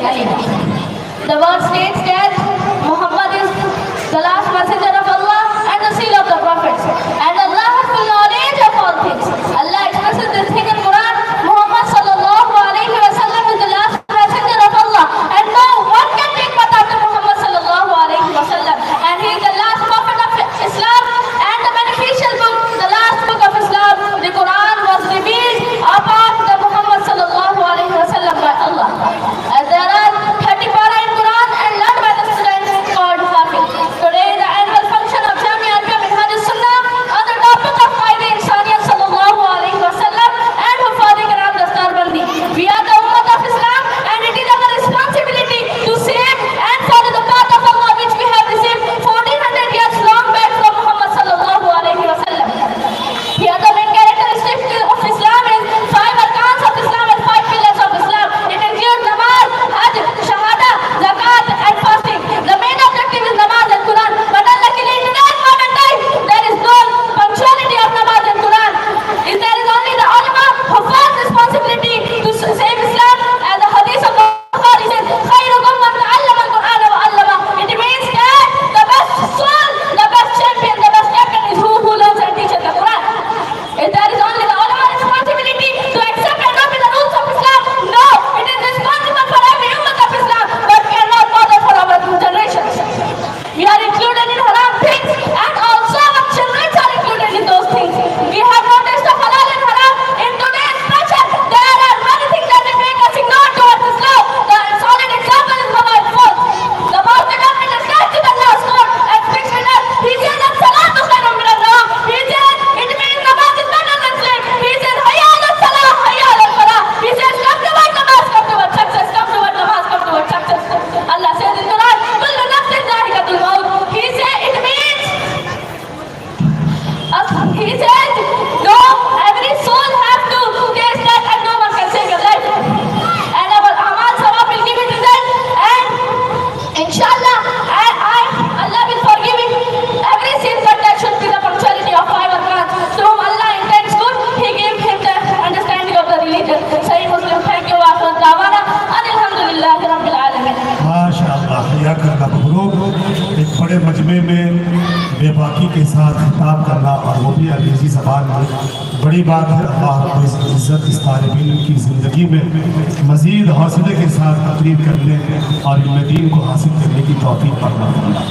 kalima. The word states that Muhammad is the last messenger of Allah and the seal of the prophets. And Allah has full knowledge of all things. Allah expresses this thing in Quran. Muhammad sallallahu alayhi wa sallam is the last messenger of Allah. And no one can take part after Muhammad sallallahu alayhi wa sallam. And he is the last prophet of Islam and the beneficial book, the last book of Islam. The Quran was revealed upon the Muhammad sallallahu alayhi wa sallam by Allah. And there are 30 para in Quran and learned by the students called Hafiz. Today the annual function of Jamia Minhaj Sunnah on the topic of Qaid-e Insaniyat sallallahu alayhi wa sallam and Hufaz-e Kiram Dastarbandi. We are the Ummah of Islam and it is our responsibility to save and follow the path of Allah which we have received 1400 years long back from Muhammad sallallahu alayhi wa sallam. Here the main characteristic of Islam is 5 arkans of Islam and 5 pillars of Islam. It includes namaz, hajj, shahada, zakat and fasting. The main objective is namaz and Quran. But unluckily in today's modern time, there is no punctuality of namaz and Quran. There is only the ulama who has responsibility to save Islam. And the hadith of Bukhari says, "Khairukum man ta'allama al-Quran wa 'allama." It means that the best soul, the best champion, the best captain is who learns and teaches the Quran. If there is only the ulama responsibility to accept and obey the rules of Islam, no, it is responsible for every ummah of Islam, but cannot bother for our generations. We are included in haram things, and also our children are included in those things. We have noticed the halal and haram in today's culture. There are many things that may make us ignore towards Islam. The solid example is mobile phones. The most development is that in Allah's court and speaks with us. He says that salatu khairun min an-nawm. He says it means namaz is better than sleep. He says hayya ala salah, hayya ala falah. He says come toward namaz, come toward success, come toward namaz, come toward success. Allah says in Quran, kullu nafsin dha'iqatul maut. He says it means he said no, every soul has to taste that and no one can save your life. And our amal sawab will give it result, and inshallah Allah will forgive it every sin, but that should be the punctuality of 5 arkans. To whom Allah intends good, He gave him the understanding of the religion. Sahih Muslim. Thank you. Wa akhiru da'wana alhamdulillahi rabbil alamin. माशाअल्लाह, हयाकर का Mabrook. एक बड़े मजमे में बेबाकी के साथ खिताब करना और वो भी अंग्रेज़ी ज़बान में बड़ी बात है। अल्लाह को इस इज़्ज़त इस तालिब इल्म की ज़िंदगी में मज़ीद हौसले के साथ तकरीर करने और इल्म दीन को हासिल करने की तौफ़ीक़ अता फरमाए।